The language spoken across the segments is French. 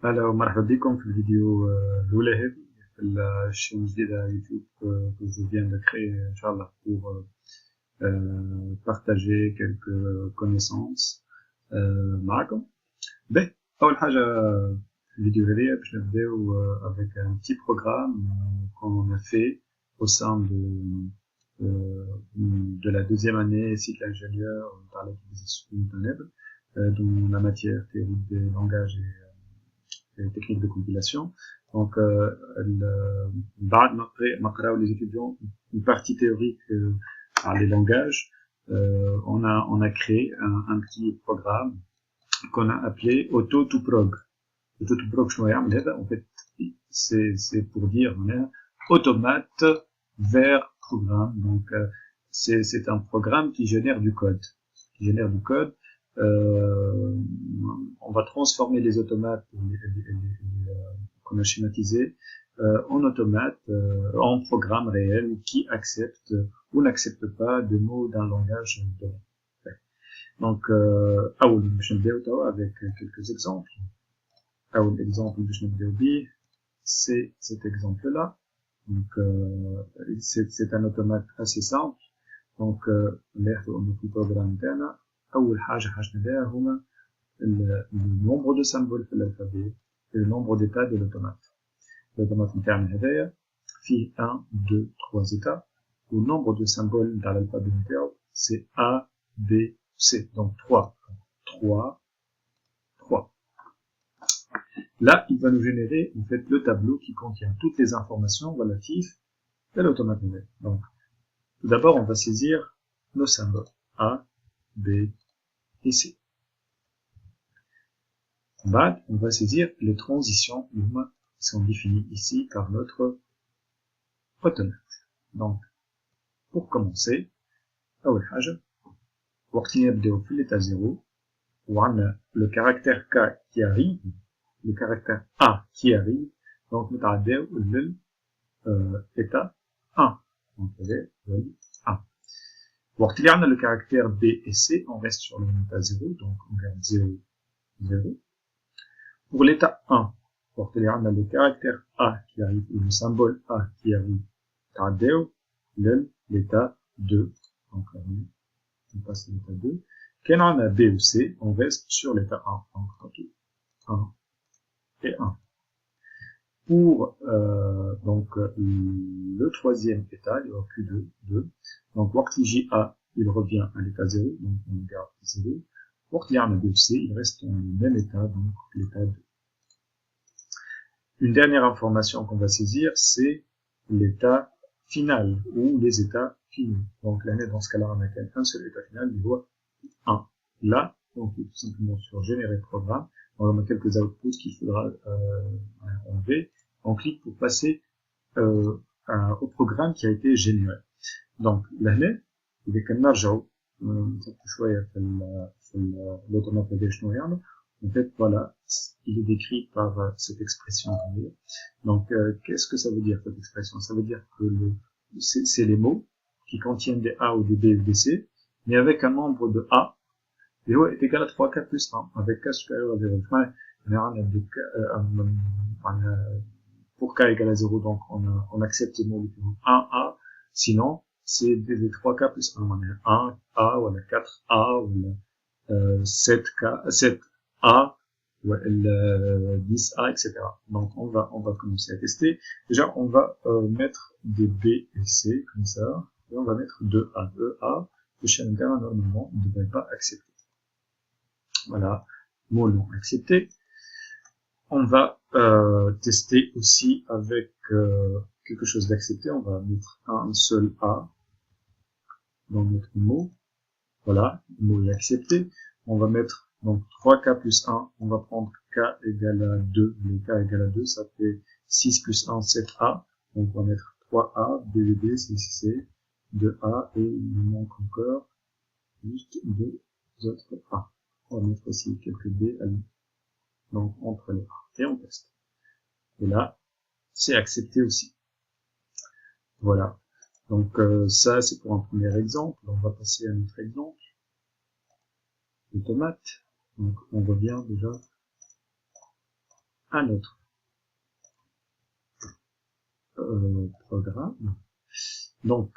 أهلا ومرحبا بكم في الفيديو الأولى هذه في الشين الجديدة على يوتيوب que je viens de créer إن شاء الله pour partager quelques connaissances معكم. باهي أول حاجة في الفيديو هذه باش نبداو avec un petit programme qu'on a fait au sein de la deuxième année cycle ingénieur par l'utilisation d'internet dans la matière théorie des langages et techniques de compilation. Donc, بعد ما قراو les étudiants une partie théorique par les langages, on a créé un petit programme qu'on a appelé Auto2Prog. Auto2Prog, en fait, c'est pour dire automate vers programme. Donc, c'est un programme qui génère du code. On va transformer les automates qu'on a schématisés en automates, en programmes réels qui acceptent ou n'acceptent pas de mots d'un langage donné. Donc, je vais vous avec quelques exemples. L'exemple que je vais vous c'est cet exemple-là. Donc, c'est un automate assez simple. Donc, on a plutôt de l'antenne. أول حاجة حاجنا هما النومبر دو سامبول في الألفابي et le nombre d'états de l'automate. L'automate نتاعنا هذايا فيه 1, 2, 3 états و le nombre de symboles dans l'alphabet نتاعو c'est A, B, C. Donc 3. 3. Là, il va nous générer en fait le tableau qui contient toutes les informations relatives à l'automate. Donc, tout d'abord, on va saisir nos symboles A, B, et C. Ensuite, on va saisir les transitions qui sont définies ici par notre automate. Donc, pour commencer, أول حاجة وقت نبداو في l'état 0 وعندنا le caractère K qui arrive, le caractère A qui arrive, donc نتعداو l'état 1. Donc, c'est 1. وقت اللي عندنا le caractère B et C, on reste sur le état 0, donc on garde 0, 0. Pour l'état 1, وقت اللي عندنا le caractère A qui arrive, ou le symbole A qui arrive, تعداو l'état 2. Donc on passe à l'état 2. Quand on a B ou C, on reste sur l'état 1. Donc 1 et 1. Pour donc le troisième état, il n'y aura plus 2. Donc وقت يجي A, il revient à l'état 0, donc on garde 0. وقت اللي عندنا B ou C, il reste dans le même état, donc l'état 2. Une dernière information qu'on va saisir, c'est l'état final, ou les états finaux. Donc là, dans ce cas-là, on a qu'un seul état final, il voit 1. Là, on clique tout simplement sur générer programme. On a quelques outputs qu'il faudra enlever. On clique pour passer au programme qui a été généré. Donc là, إذا كان نرجعوا شوية في l'automate هذا شنو يعمل. En fait, voilà, il est décrit par cette expression. Donc, qu'est-ce que ça veut dire, cette expression? Ça veut dire que c'est les mots qui contiennent des A ou des B ou des C, mais avec un nombre de A, et est égal à 3, 4 plus 1, avec K supérieur à 0. Pour K égale à 0, donc on accepte les mots 1A, sinon, c'est des 3K plus 1. On a 1A, ou 4A, ou 7K, 7A, ou 10A, etc. Donc, on va commencer à tester. Déjà, on va mettre des B et C, comme ça, et on va mettre 2A. 2A, le chien interne, normalement, ne devrait pas accepter. Voilà, mots non acceptés. On va tester aussi avec quelque chose d'accepté. On va mettre un seul A dans notre mot. Voilà, le mot est accepté. On va mettre donc 3K plus 1. On va prendre K égale à 2. Le K égale à 2, ça fait 6 plus 1, 7A. Donc on va mettre 3A, B, C, C, 2A, et il nous manque encore juste 2 autres A. On va mettre aussi quelques B à lui. Donc entre les A. Et on teste. Et là, c'est accepté aussi. Voilà. Donc ça, c'est pour un premier exemple. On va passer à un autre exemple. Automate. Donc on revient déjà un autre programme. Donc,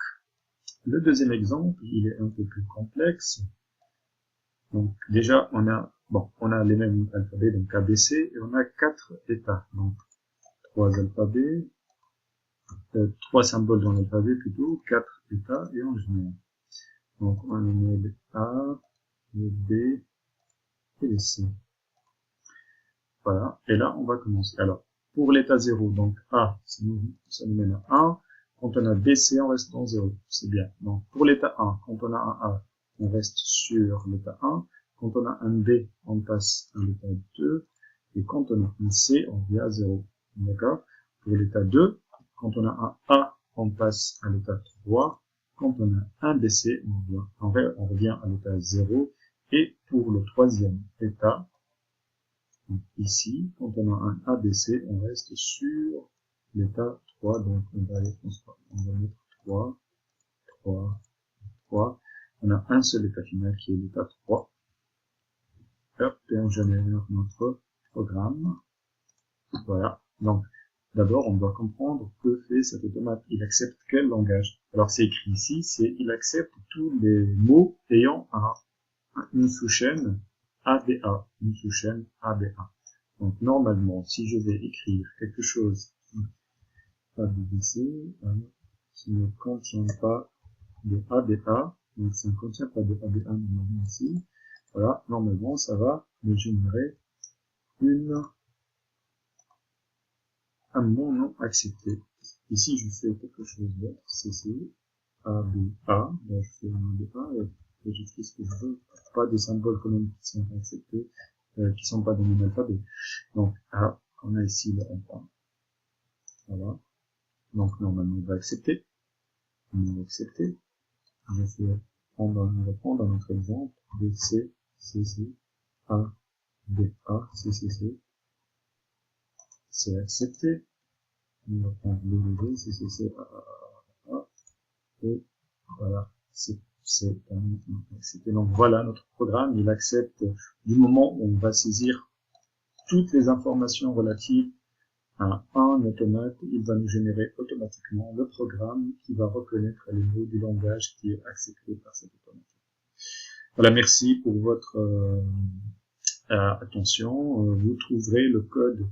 le deuxième exemple, il est un peu plus complexe. Donc, déjà, on a les mêmes alphabets, donc ABC, et on a 4 états. Donc, 3 alphabets, 3 symboles dans l'alphabet plutôt, 4 états, et on génère. Donc, on met le A, le B, et le C. Voilà. Et là, on va commencer. Alors, pour l'état 0, donc A, ça nous mène à 1. Quand on a BC, on reste dans 0. C'est bien. Donc, pour l'état 1, quand on a un A, on reste sur l'état 1. Quand on a un B, on passe à l'état 2. Et quand on a un C, on revient à 0. D'accord? Pour l'état 2, quand on a un A, on passe à l'état 3. Quand on a un BC, on revient à l'état 0. Et pour le troisième état, donc ici, quand on a un ABC, on reste sur l'état 3, donc on va mettre 3, 3, 3. On a un seul état final qui est l'état 3. Hop, et on génère notre programme. Voilà. Donc, d'abord, on doit comprendre que fait cet automate. Il accepte quel langage? Alors, c'est écrit ici, il accepte tous les mots ayant une sous-chaîne ABA, une sous-chaîne ABA. Donc, normalement, si je vais écrire quelque chose qui ne contient pas de ABA, donc ça ne contient pas de ABA normalement ici, voilà, normalement, ça va me générer un mot non accepté. Ici, je fais quelque chose d'autre, CC, ABA, ben, je fais un ABA, et j'écris ce que je veux, pas des symboles quand même qui sont acceptés, qui sont pas dans mon alphabet. Donc, A, on a ici le A. Voilà. Donc, normalement, on va accepter. On va accepter. Je vais prendre notre exemple. B, C, C, C, A, B, A, C, C, C. C'est accepté. On va prendre le B, C, C, C, A, A, A. Et voilà. C'est accepté. Donc, voilà, notre programme, il accepte du moment où on va saisir toutes les informations relatives à un automate, il va nous générer automatiquement le programme qui va reconnaître les mots du langage qui est accepté par cet automate. Voilà, merci pour votre attention. Vous trouverez le code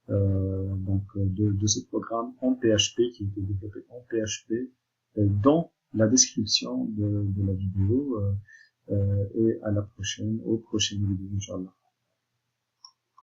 de ce programme en PHP qui a été développé en PHP dans la description de la vidéo et à la prochaine, aux prochaines vidéos, Inch'Allah.